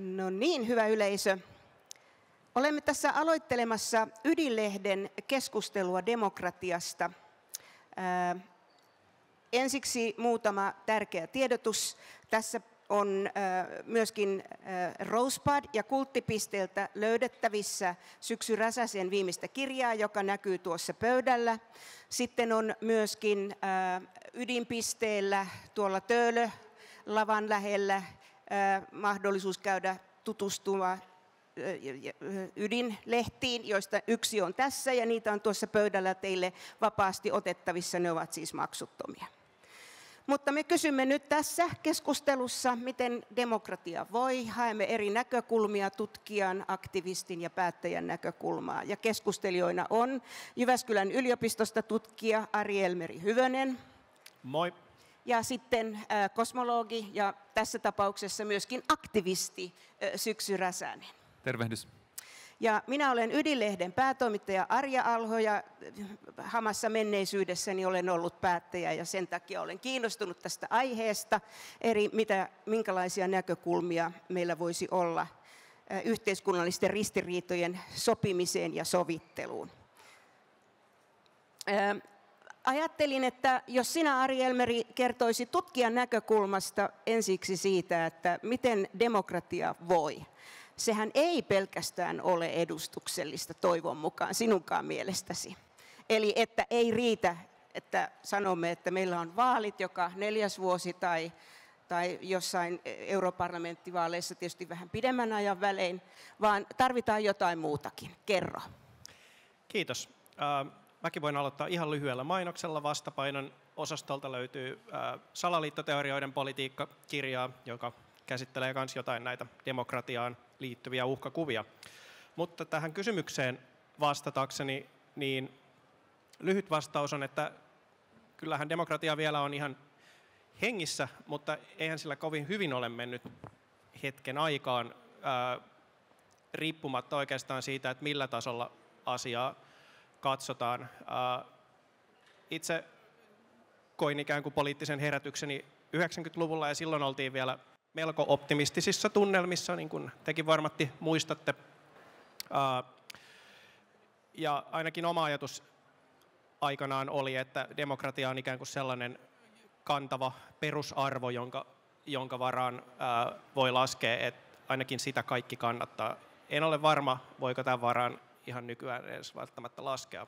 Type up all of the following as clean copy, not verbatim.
No niin, hyvä yleisö. Olemme tässä aloittelemassa Ydinlehden keskustelua demokratiasta. Ensiksi muutama tärkeä tiedotus. Tässä on myöskin Rosebud ja Kulttipisteeltä löydettävissä Syksy Räsäsen viimeistä kirjaa, joka näkyy tuossa pöydällä. Sitten on myöskin Ydinpisteellä tuolla Töölö-lavan lähellä mahdollisuus käydä tutustumaan Ydinlehtiin, joista yksi on tässä ja niitä on tuossa pöydällä teille vapaasti otettavissa. Ne ovat siis maksuttomia. Mutta me kysymme nyt tässä keskustelussa, miten demokratia voi. Haemme eri näkökulmia, tutkijan, aktivistin ja päättäjän näkökulmaa. Ja keskustelijoina on Jyväskylän yliopistosta tutkija Ari-Elmeri Hyvönen. Moi. Ja sitten kosmologi ja tässä tapauksessa myöskin aktivisti Syksy Räsänen. Tervehdys. Ja minä olen Ydinlehden päätoimittaja Arja Alho ja hamassa menneisyydessäni olen ollut päättäjä ja sen takia olen kiinnostunut tästä aiheesta, minkälaisia näkökulmia meillä voisi olla yhteiskunnallisten ristiriitojen sopimiseen ja sovitteluun. Ajattelin, että jos sinä, Ari-Elmeri, kertoisi tutkijan näkökulmasta ensiksi siitä, että miten demokratia voi. Sehän ei pelkästään ole edustuksellista toivon mukaan sinunkaan mielestäsi. Eli että ei riitä, että sanomme, että meillä on vaalit joka 4. vuosi tai jossain europarlamenttivaaleissa tietysti vähän pidemmän ajan välein, vaan tarvitaan jotain muutakin. Kerro. Kiitos. Mäkin voin aloittaa ihan lyhyellä mainoksella. Vastapainon osastolta löytyy salaliittoteorioiden politiikka-kirjaa, joka käsittelee myös jotain näitä demokratiaan liittyviä uhkakuvia. Mutta tähän kysymykseen vastatakseni, niin lyhyt vastaus on, että kyllähän demokratia vielä on ihan hengissä, mutta eihän sillä kovin hyvin ole mennyt hetken aikaan, riippumatta oikeastaan siitä, että millä tasolla asiaa katsotaan. Itse koin ikään kuin poliittisen herätykseni 90-luvulla ja silloin oltiin vielä melko optimistisissa tunnelmissa, niin kuin tekin varmasti muistatte. Ja ainakin oma ajatus aikanaan oli, että demokratia on ikään kuin sellainen kantava perusarvo, jonka varaan voi laskea, että ainakin sitä kaikki kannattaa. En ole varma, voiko tämän varaan ihan nykyään edes välttämättä laskea.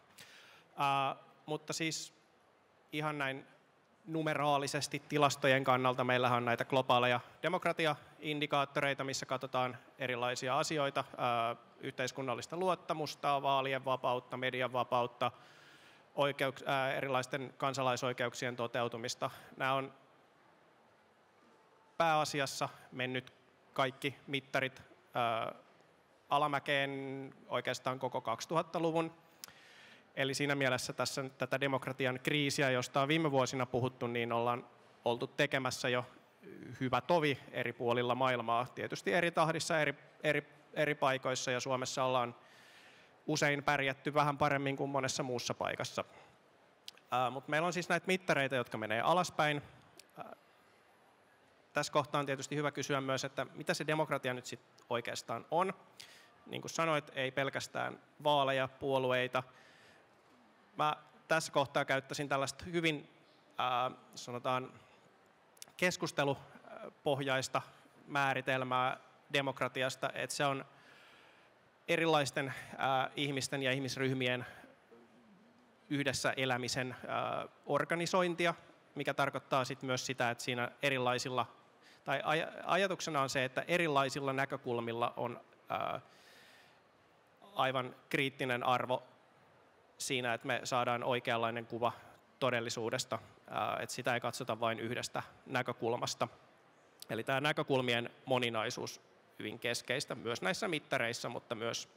Mutta siis ihan näin numeraalisesti tilastojen kannalta meillähän on näitä globaaleja demokratia-indikaattoreita, missä katsotaan erilaisia asioita, yhteiskunnallista luottamusta, vaalien vapautta, median vapautta, erilaisten kansalaisoikeuksien toteutumista. Nämä on pääasiassa mennyt kaikki mittarit alamäkeen oikeastaan koko 2000-luvun. Eli siinä mielessä tässä tätä demokratian kriisiä, josta on viime vuosina puhuttu, niin ollaan oltu tekemässä jo hyvä tovi eri puolilla maailmaa. Tietysti eri tahdissa, eri paikoissa ja Suomessa ollaan usein pärjätty vähän paremmin kuin monessa muussa paikassa. Mutta meillä on siis näitä mittareita, jotka menee alaspäin. Tässä kohtaa on tietysti hyvä kysyä myös, että mitä se demokratia nyt sitten oikeastaan on. Niin kuin sanoit, ei pelkästään vaaleja, puolueita. Mä tässä kohtaa käyttäisin tällaista hyvin sanotaan keskustelupohjaista määritelmää demokratiasta, että se on erilaisten ihmisten ja ihmisryhmien yhdessä elämisen organisointia, mikä tarkoittaa sitten myös sitä, että siinä erilaisilla, tai ajatuksena on se, että erilaisilla näkökulmilla on aivan kriittinen arvo siinä, että me saadaan oikeanlainen kuva todellisuudesta, että sitä ei katsota vain yhdestä näkökulmasta. Eli tämä näkökulmien moninaisuus hyvin keskeistä myös näissä mittareissa, mutta myös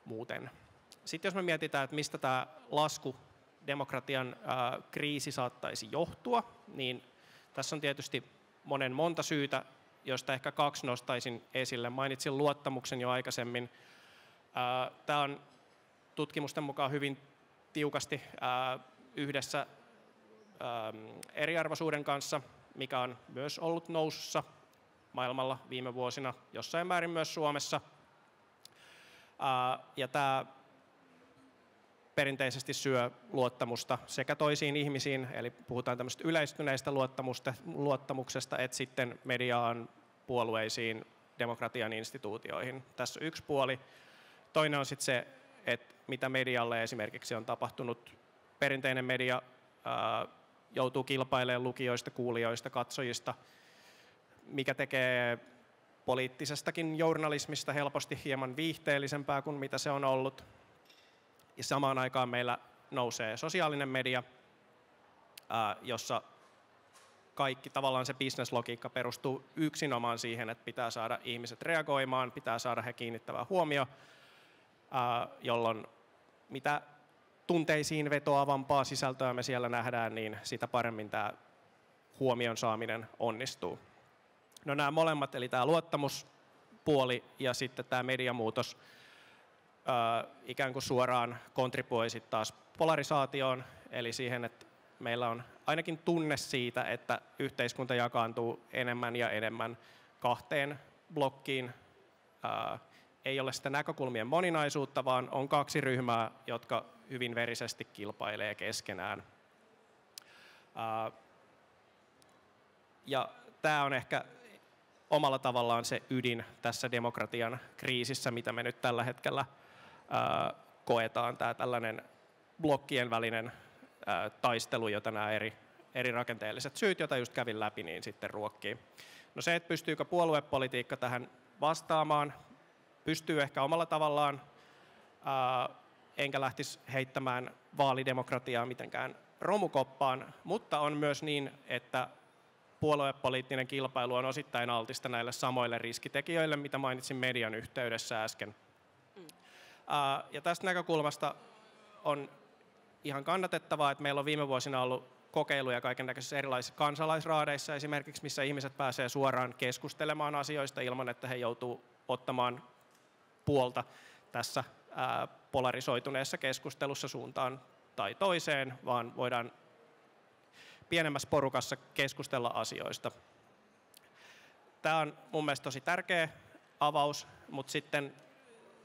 muuten. Sitten jos me mietitään, että mistä tämä lasku, demokratian kriisi saattaisi johtua, niin tässä on tietysti monta syytä, joista ehkä 2 nostaisin esille. Mainitsin luottamuksen jo aikaisemmin. Tämä on tutkimusten mukaan hyvin tiukasti yhdessä eriarvoisuuden kanssa, mikä on myös ollut nousussa maailmalla viime vuosina, jossain määrin myös Suomessa. Ja tämä perinteisesti syö luottamusta sekä toisiin ihmisiin, eli puhutaan tämmöistä yleistyneistä luottamuksesta, että sitten mediaan, puolueisiin, demokratian instituutioihin. Tässä on yksi puoli. Toinen on sitten se, että mitä medialle esimerkiksi on tapahtunut. Perinteinen media joutuu kilpailemaan lukijoista, kuulijoista, katsojista, mikä tekee poliittisestakin journalismista helposti hieman viihteellisempää kuin mitä se on ollut. Ja samaan aikaan meillä nousee sosiaalinen media, jossa kaikki tavallaan se bisneslogiikka perustuu yksinomaan siihen, että pitää saada ihmiset reagoimaan, pitää saada he kiinnittävää huomio, jolloin mitä tunteisiin vetoavampaa sisältöä me siellä nähdään, niin sitä paremmin tämä huomion saaminen onnistuu. No nämä molemmat, eli tämä luottamuspuoli ja sitten tämä mediamuutos ikään kuin suoraan kontribuoi sitten taas polarisaatioon, eli siihen, että meillä on ainakin tunne siitä, että yhteiskunta jakaantuu enemmän ja enemmän kahteen blokkiin. Ei ole sitä näkökulmien moninaisuutta, vaan on kaksi ryhmää, jotka hyvin verisesti kilpailee keskenään. Ja tämä on ehkä omalla tavallaan se ydin tässä demokratian kriisissä, mitä me nyt tällä hetkellä koetaan. Tämä tällainen blokkien välinen taistelu, jota nämä eri rakenteelliset syyt, joita just kävin läpi, niin sitten ruokkii. No se, että pystyykö puoluepolitiikka tähän vastaamaan, pystyy ehkä omalla tavallaan, enkä lähtisi heittämään vaalidemokratiaa mitenkään romukoppaan, mutta on myös niin, että puoluepoliittinen kilpailu on osittain altista näille samoille riskitekijöille, mitä mainitsin median yhteydessä äsken. Ja tästä näkökulmasta on ihan kannatettavaa, että meillä on viime vuosina ollut kokeiluja kaikennäköisissä erilaisissa kansalaisraadeissa esimerkiksi, missä ihmiset pääsee suoraan keskustelemaan asioista ilman, että he joutuu ottamaan puolta tässä polarisoituneessa keskustelussa suuntaan tai toiseen, vaan voidaan pienemmässä porukassa keskustella asioista. Tämä on mun mielestä tosi tärkeä avaus, mutta sitten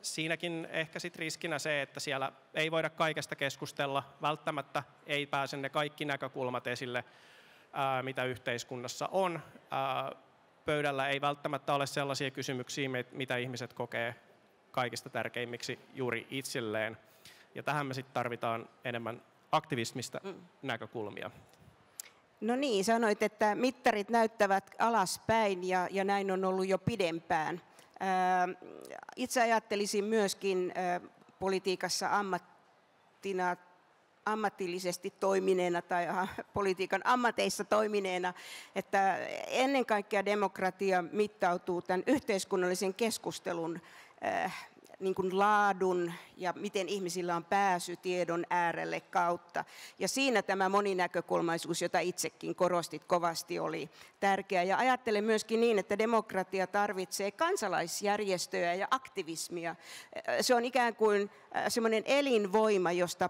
siinäkin ehkä sit riskinä se, että siellä ei voida kaikesta keskustella, välttämättä ei pääse ne kaikki näkökulmat esille, mitä yhteiskunnassa on. Pöydällä ei välttämättä ole sellaisia kysymyksiä, mitä ihmiset kokee kaikista tärkeimmiksi juuri itselleen. Ja tähän me sitten tarvitaan enemmän aktivismista näkökulmia. No niin, sanoit, että mittarit näyttävät alaspäin ja näin on ollut jo pidempään. Itse ajattelisin myöskin politiikassa ammatillisesti toimineena tai politiikan ammateissa toimineena, että ennen kaikkea demokratia mittautuu tämän yhteiskunnallisen keskustelun niin kuin laadun ja miten ihmisillä on pääsy tiedon äärelle kautta. Ja siinä tämä moninäkökulmaisuus, jota itsekin korostit kovasti, oli tärkeä. Ja ajattelen myöskin niin, että demokratia tarvitsee kansalaisjärjestöjä ja aktivismia. Se on ikään kuin semmoinen elinvoima, josta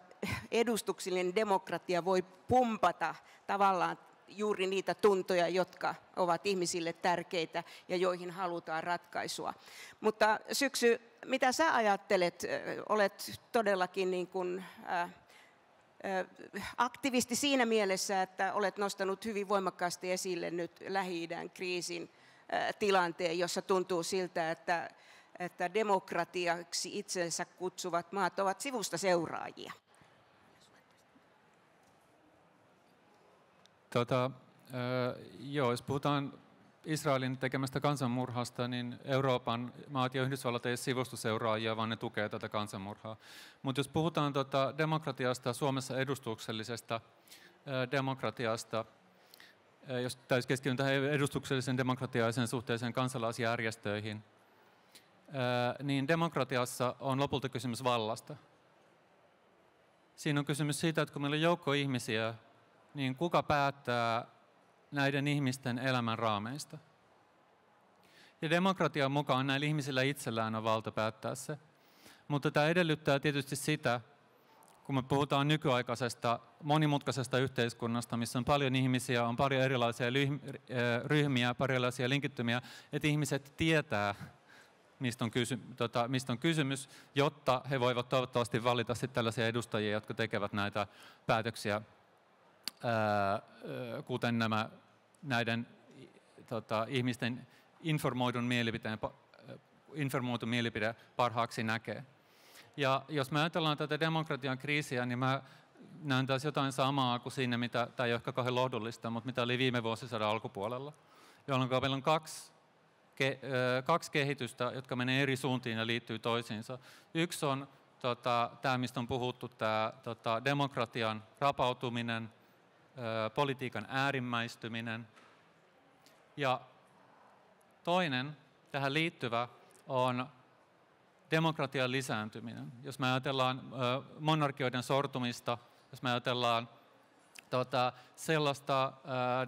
edustuksellinen demokratia voi pumpata tavallaan juuri niitä tuntoja, jotka ovat ihmisille tärkeitä ja joihin halutaan ratkaisua. Mutta Syksy, mitä sä ajattelet? Olet todellakin niin kuin, aktivisti siinä mielessä, että olet nostanut hyvin voimakkaasti esille nyt Lähi-idän kriisin tilanteen, jossa tuntuu siltä, että demokratiaksi itsensä kutsuvat maat ovat sivusta seuraajia. Jos puhutaan Israelin tekemästä kansanmurhasta, niin Euroopan maat ja Yhdysvallat ei ole sivustoseuraajia, vaan ne tukee tätä kansanmurhaa. Mutta jos puhutaan demokratiasta, Suomessa edustuksellisesta demokratiasta, jos täytyisi keskittyä tähän edustuksellisen demokratiaan ja sen suhteeseen kansalaisjärjestöihin, niin demokratiassa on lopulta kysymys vallasta. Siinä on kysymys siitä, että kun meillä on joukko ihmisiä, niin kuka päättää näiden ihmisten elämän raameista? Ja demokratian mukaan näillä ihmisillä itsellään on valta päättää se. Mutta tämä edellyttää tietysti sitä, kun me puhutaan nykyaikaisesta monimutkaisesta yhteiskunnasta, missä on paljon ihmisiä, on paljon erilaisia ryhmiä, paljon erilaisia linkittymiä, että ihmiset tietää, mistä on kysymys, jotta he voivat toivottavasti valita sitten tällaisia edustajia, jotka tekevät näitä päätöksiä, kuten näiden ihmisten informoidun mielipide parhaaksi näkee. Ja jos me ajatellaan tätä demokratian kriisiä, niin mä näen taas jotain samaa kuin siinä, tämä ei ole ehkä kauhean lohdullista, mutta mitä oli viime vuosisadan alkupuolella, jolloin meillä on kaksi kehitystä, jotka menee eri suuntiin ja liittyy toisiinsa. Yksi on tämä, mistä on puhuttu, tämä demokratian rapautuminen, politiikan äärimmäistyminen. Ja toinen tähän liittyvä on demokratian lisääntyminen. Jos me ajatellaan monarkioiden sortumista, jos me ajatellaan sellaista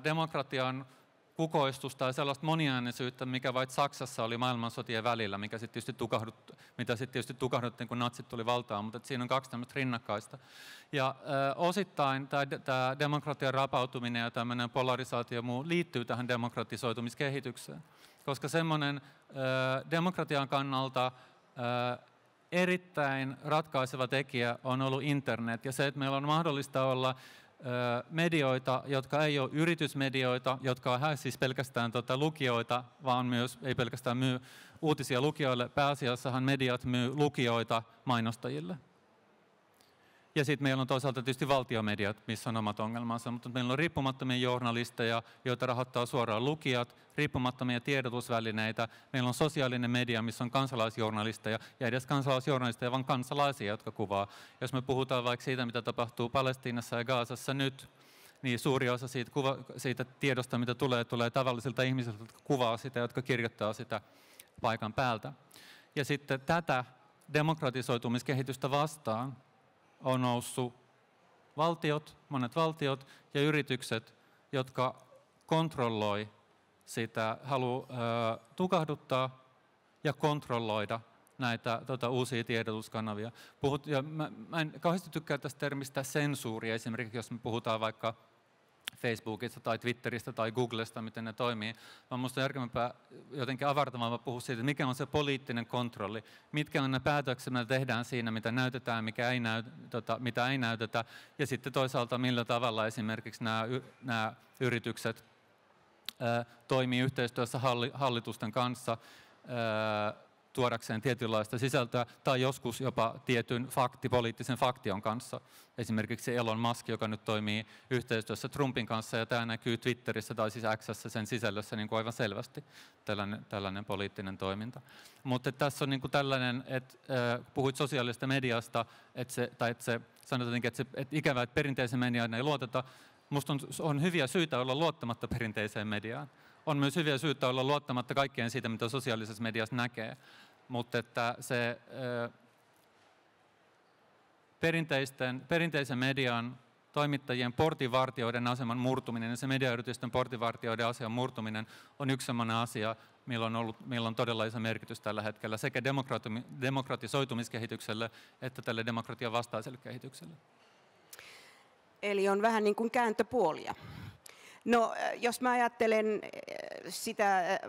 demokratian kukoistusta ja sellaista moniäänisyyttä, mikä vain Saksassa oli maailmansotien välillä, mitä sitten tietysti tukahdutti, kun natsit tuli valtaan, mutta siinä on kaksi tämmöistä rinnakkaista. Ja osittain tämä demokratian rapautuminen ja tämmöinen polarisaatio muu liittyy tähän demokratisoitumiskehitykseen, koska semmoinen demokratian kannalta erittäin ratkaiseva tekijä on ollut internet ja se, että meillä on mahdollista olla medioita, jotka ei ole yritysmedioita, jotka on siis pelkästään lukijoita, vaan myös ei pelkästään myy uutisia lukijoille. Pääasiassahan mediat myy lukijoita mainostajille. Ja sitten meillä on toisaalta tietysti valtiomediat, missä on omat ongelmansa, mutta meillä on riippumattomia journalisteja, joita rahoittaa suoraan lukijat, riippumattomia tiedotusvälineitä. Meillä on sosiaalinen media, missä on kansalaisjournalisteja, ja edes kansalaisjournalisteja, vaan kansalaisia, jotka kuvaa. Jos me puhutaan vaikka siitä, mitä tapahtuu Palestiinassa ja Gazassa nyt, niin suuri osa siitä tiedosta, mitä tulee tavallisilta ihmisiltä, jotka kuvaa sitä, jotka kirjoittaa sitä paikan päältä. Ja sitten tätä demokratisoitumiskehitystä vastaan on noussut monet valtiot ja yritykset, jotka kontrolloi sitä, haluaa tukahduttaa ja kontrolloida näitä uusia tiedotuskanavia. Mä en kauheasti tykkää tästä termistä sensuuria, esimerkiksi jos me puhutaan vaikka Facebookista tai Twitteristä tai Googlesta, miten ne toimii, vaan minusta on järkevämpää jotenkin avartavaa puhua siitä, että mikä on se poliittinen kontrolli, mitkä on ne päätökset, mitä tehdään siinä, mitä näytetään, mitä ei näytetä, ja sitten toisaalta millä tavalla esimerkiksi nämä yritykset toimii yhteistyössä hallitusten kanssa tuodakseen tietynlaista sisältöä, tai joskus jopa tietyn poliittisen faktion kanssa. Esimerkiksi Elon Musk, joka nyt toimii yhteistyössä Trumpin kanssa, ja tämä näkyy Twitterissä tai siis X:ssä sen sisällössä niin kuin aivan selvästi, tällainen poliittinen toiminta. Mutta tässä on niin kuin tällainen, että puhuit sosiaalisesta mediasta, että sanotaan, että ikävää, että perinteisen mediaan ei luoteta. Minusta on hyviä syitä olla luottamatta perinteiseen mediaan. On myös hyviä syitä olla luottamatta kaikkeen siitä, mitä sosiaalisessa mediassa näkee, mutta että se perinteisen median toimittajien portinvartijoiden aseman murtuminen ja se mediayritysten portinvartijoiden aseman murtuminen on yksi sellainen asia, millä on todella iso merkitys tällä hetkellä sekä demokratisoitumiskehitykselle että tälle demokratian vastaiselle kehitykselle. Eli on vähän niin kuin kääntöpuolia. No, jos mä ajattelen sitä,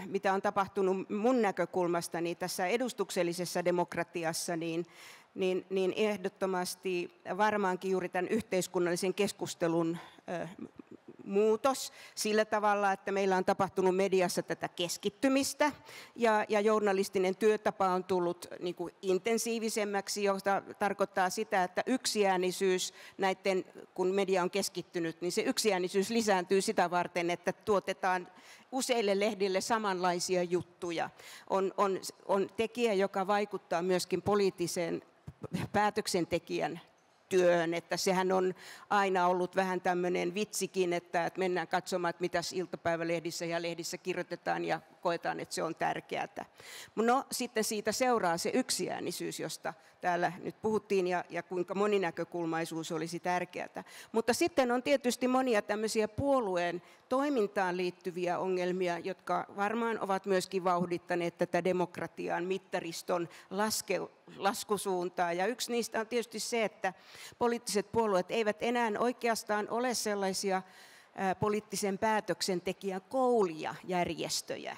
mitä on tapahtunut mun näkökulmasta, niin tässä edustuksellisessa demokratiassa, niin ehdottomasti varmaankin juuri tämän yhteiskunnallisen keskustelun muutos sillä tavalla, että meillä on tapahtunut mediassa tätä keskittymistä ja journalistinen työtapa on tullut niin kuin intensiivisemmäksi, joka tarkoittaa sitä, että yksiäänisyys kun media on keskittynyt, niin se yksiäänisyys lisääntyy sitä varten, että tuotetaan useille lehdille samanlaisia juttuja. On tekijä, joka vaikuttaa myöskin poliittiseen päätöksentekijän työhön, että sehän on aina ollut vähän tämmöinen vitsikin, että mennään katsomaan, että mitäs iltapäivälehdissä ja lehdissä kirjoitetaan ja koetaan, että se on tärkeää. No sitten siitä seuraa se yksiäänisyys, josta täällä nyt puhuttiin, ja kuinka moninäkökulmaisuus olisi tärkeää. Mutta sitten on tietysti monia tämmöisiä puolueen toimintaan liittyviä ongelmia, jotka varmaan ovat myöskin vauhdittaneet tätä demokratian mittariston laskusuuntaa. Ja yksi niistä on tietysti se, että poliittiset puolueet eivät enää oikeastaan ole sellaisia poliittisen päätöksentekijän koulia järjestöjä.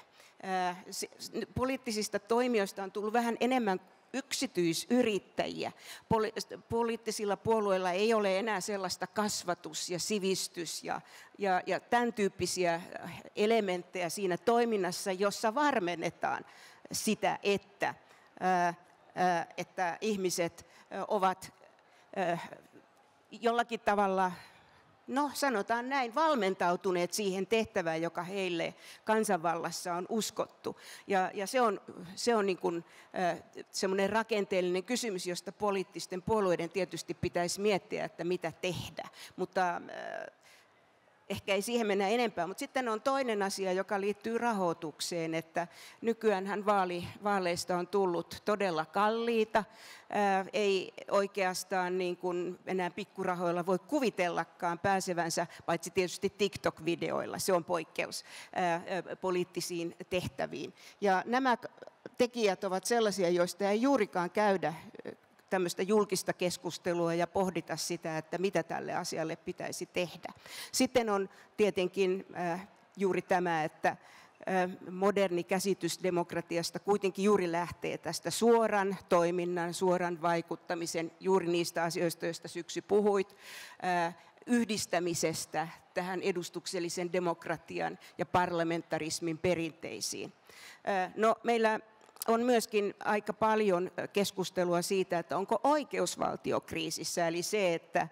Poliittisista toimijoista on tullut vähän enemmän yksityisyrittäjiä. Poliittisilla puolueilla ei ole enää sellaista kasvatus- ja sivistys- ja tämän tyyppisiä elementtejä siinä toiminnassa, jossa varmennetaan sitä, että ihmiset ovat jollakin tavalla, no sanotaan näin, valmentautuneet siihen tehtävään, joka heille kansanvallassa on uskottu. Ja se on niin kuin semmoinen rakenteellinen kysymys, josta poliittisten puolueiden tietysti pitäisi miettiä, että mitä tehdä. Mutta ehkä ei siihen mennä enempää, mutta sitten on toinen asia, joka liittyy rahoitukseen, että nykyäänhän vaaleista on tullut todella kalliita, ei oikeastaan niin kuin enää pikkurahoilla voi kuvitellakaan pääsevänsä, paitsi tietysti TikTok-videoilla, se on poikkeus, poliittisiin tehtäviin. Ja nämä tekijät ovat sellaisia, joista ei juurikaan käydä tämmöistä julkista keskustelua ja pohdita sitä, että mitä tälle asialle pitäisi tehdä. Sitten on tietenkin juuri tämä, että moderni käsitys demokratiasta kuitenkin juuri lähtee tästä suoran toiminnan, suoran vaikuttamisen, juuri niistä asioista, joista Syksy puhuit, yhdistämisestä tähän edustuksellisen demokratian ja parlamentarismin perinteisiin. No, meillä on myöskin aika paljon keskustelua siitä, että onko oikeusvaltio kriisissä, eli se, että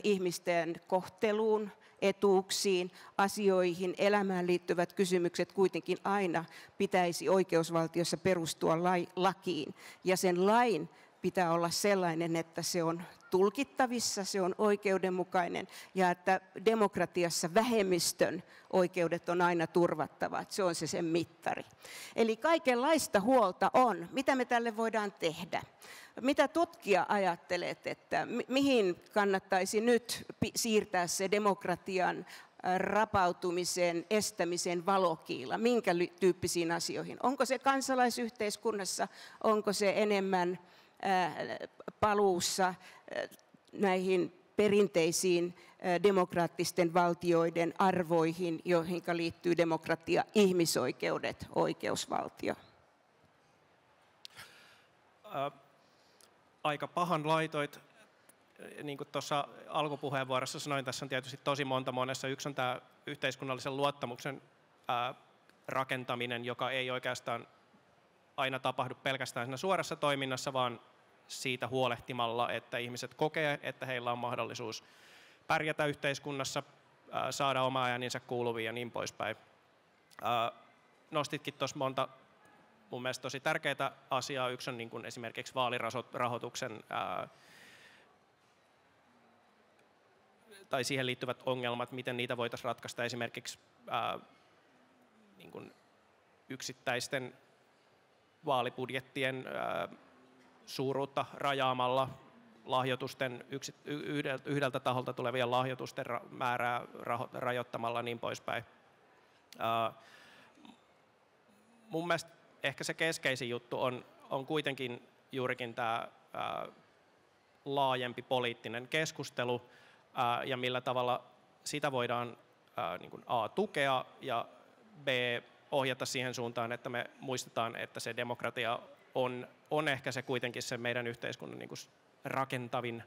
ihmisten kohteluun, etuuksiin, asioihin, elämään liittyvät kysymykset kuitenkin aina pitäisi oikeusvaltiossa perustua lakiin. Ja sen lain pitää olla sellainen, että se on tulkittavissa, se on oikeudenmukainen ja että demokratiassa vähemmistön oikeudet on aina turvattava. Se on se sen mittari. Eli kaikenlaista huolta on. Mitä me tälle voidaan tehdä? Mitä tutkija ajattelet, että mihin kannattaisi nyt siirtää se demokratian rapautumisen, estämisen valokiila? Minkä tyyppisiin asioihin? Onko se kansalaisyhteiskunnassa? Onko se enemmän paluussa näihin perinteisiin demokraattisten valtioiden arvoihin, joihin liittyy demokratia, ihmisoikeudet, oikeusvaltio? Aika pahan laitoit. Niin kuin tuossa alkupuheenvuorossa sanoin, tässä on tietysti tosi monessa. Yksi on tämä yhteiskunnallisen luottamuksen rakentaminen, joka ei oikeastaan aina tapahdu pelkästään siinä suorassa toiminnassa, vaan siitä huolehtimalla, että ihmiset kokee, että heillä on mahdollisuus pärjätä yhteiskunnassa, saada oma ääninsä kuuluviin ja niin poispäin. Nostitkin tuossa monta mun mielestä tosi tärkeää asiaa. Yksi on niin kuin esimerkiksi vaalirahoituksen tai siihen liittyvät ongelmat, miten niitä voitaisiin ratkaista esimerkiksi niin kuin yksittäisten vaalibudjettien suuruutta rajaamalla, lahjoitusten yhdeltä taholta tulevien lahjoitusten määrää rajoittamalla niin poispäin. Mun mielestä ehkä se keskeisin juttu on kuitenkin juurikin tämä laajempi poliittinen keskustelu ja millä tavalla sitä voidaan niin kuin A, tukea ja B, ohjata siihen suuntaan, että me muistetaan, että se demokratia on ehkä se kuitenkin se meidän yhteiskunnan niin kuin rakentavin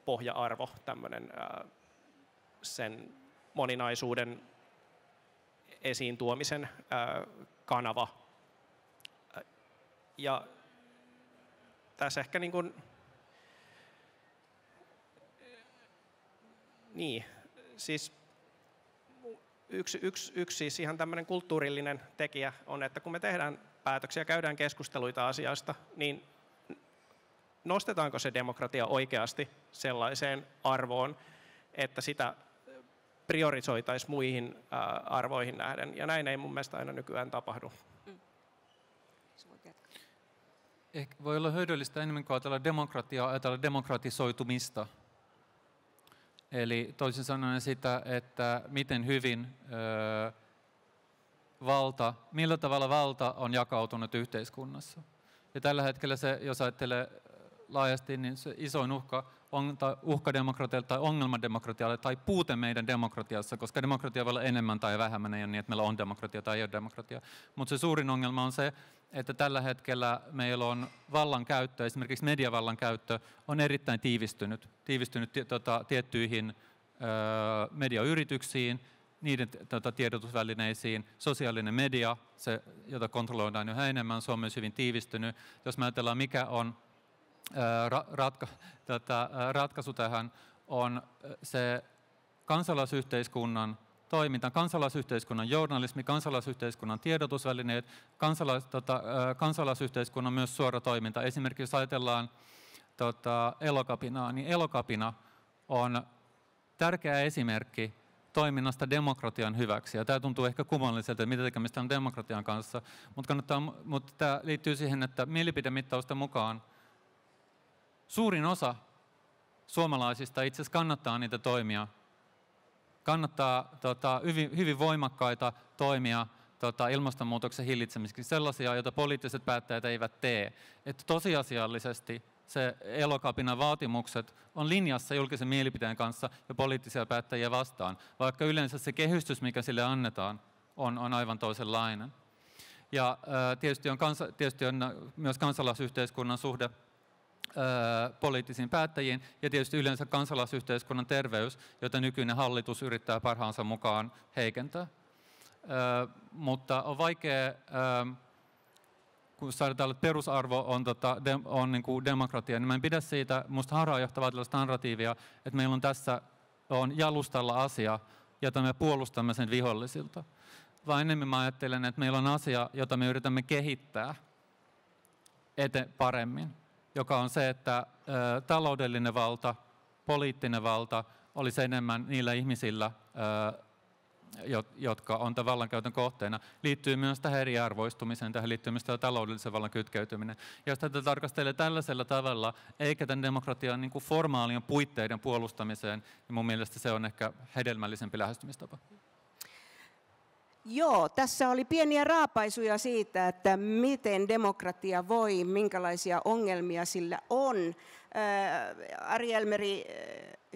pohja-arvo, tämmöinen sen moninaisuuden esiin tuomisen kanava. Ja tässä ehkä siis yksi siis ihan tämmöinen kulttuurillinen tekijä on, että kun me tehdään päätöksiä, käydään keskusteluita asiasta, niin nostetaanko se demokratia oikeasti sellaiseen arvoon, että sitä priorisoitaisiin muihin arvoihin nähden, ja näin ei mun mielestä aina nykyään tapahdu. Ehkä voi olla hyödyllistä enemmän kuin ajatella demokratiaa, ajatella demokratisoitumista. Eli toisin sanoen sitä, että miten hyvin millä tavalla valta on jakautunut yhteiskunnassa. Ja tällä hetkellä se, jos ajattelee laajasti, niin se isoin uhka demokratialle tai ongelma demokratialle tai puute meidän demokratiassa, koska demokratia voi olla enemmän tai vähemmän, ei ole niin, että meillä on demokratia tai ei ole demokratia. Mutta se suurin ongelma on se, että tällä hetkellä meillä on vallankäyttö, esimerkiksi mediavallan käyttö, on erittäin tiivistynyt tiettyihin mediayrityksiin, niiden tiedotusvälineisiin, sosiaalinen media, se, jota kontrolloidaan yhä enemmän, se on myös hyvin tiivistynyt. Jos me ajatellaan, mikä on ratkaisu tähän, on se kansalaisyhteiskunnan toiminta, kansalaisyhteiskunnan journalismi, kansalaisyhteiskunnan tiedotusvälineet, kansalaisyhteiskunnan myös suora toiminta. Esimerkiksi jos ajatellaan Elokapinaa, niin Elokapina on tärkeä esimerkki toiminnasta demokratian hyväksi. Ja tämä tuntuu ehkä kummalliselta, että mitä tekemistä on demokratian kanssa, mutta tämä liittyy siihen, että mielipidemittausten mukaan suurin osa suomalaisista itse asiassa kannattaa niitä toimia. Kannattaa hyvin voimakkaita toimia ilmastonmuutoksen hillitsemiseksi, sellaisia, joita poliittiset päättäjät eivät tee. Että tosiasiallisesti se Elokapinan vaatimukset on linjassa julkisen mielipiteen kanssa ja poliittisia päättäjiä vastaan, vaikka yleensä se kehystys, mikä sille annetaan, on aivan toisenlainen. Ja tietysti on myös kansalaisyhteiskunnan suhde poliittisiin päättäjiin ja tietysti yleensä kansalaisyhteiskunnan terveys, jota nykyinen hallitus yrittää parhaansa mukaan heikentää. Mutta on vaikea, kun sanotaan, että perusarvo on niin kuin demokratia, niin mä en pidä siitä musta harhaanjohtavaa tällaista narratiivia, että meillä on tässä jalustalla asia, jota me puolustamme sen vihollisilta. Vaan enemmän mä ajattelen, että meillä on asia, jota me yritämme kehittää paremmin, joka on se, että taloudellinen valta, poliittinen valta olisi enemmän niillä ihmisillä, jotka on tämän vallankäytön kohteena. Liittyy myös tähän eriarvoistumiseen, tähän liittyy myös taloudellisen vallan kytkeytyminen. Ja jos tätä tarkastelee tällaisella tavalla, eikä tämän demokratian niin kuin formaalien puitteiden puolustamiseen, niin mun mielestä se on ehkä hedelmällisempi lähestymistapa. Joo, tässä oli pieniä raapaisuja siitä, että miten demokratia voi, minkälaisia ongelmia sillä on. Ari Elmeri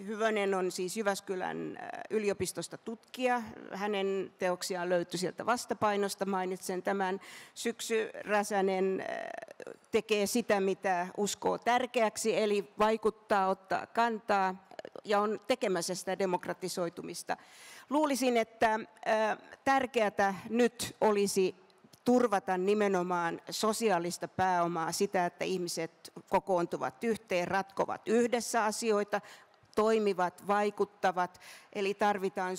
Hyvönen on siis Jyväskylän yliopistosta tutkija. Hänen teoksiaan löytyi sieltä Vastapainosta, mainitsen tämän. Syksy Räsänen tekee sitä, mitä uskoo tärkeäksi, eli vaikuttaa, ottaa kantaa ja on tekemässä sitä demokratisoitumista. Luulisin, että tärkeää nyt olisi turvata nimenomaan sosiaalista pääomaa, sitä, että ihmiset kokoontuvat yhteen, ratkovat yhdessä asioita, toimivat, vaikuttavat. Eli tarvitaan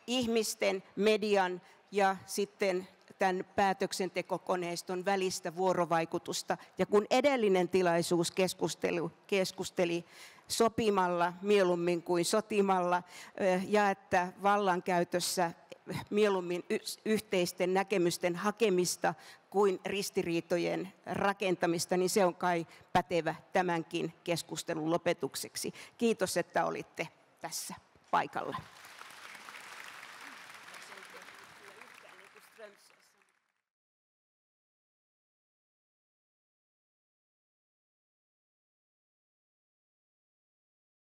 ihmisten, median ja sitten tämän päätöksentekokoneiston välistä vuorovaikutusta. Ja kun edellinen tilaisuus keskusteli sopimalla mieluummin kuin sotimalla ja että vallankäytössä mieluummin yhteisten näkemysten hakemista kuin ristiriitojen rakentamista, niin se on kai pätevä tämänkin keskustelun lopetukseksi. Kiitos, että olitte tässä paikalla.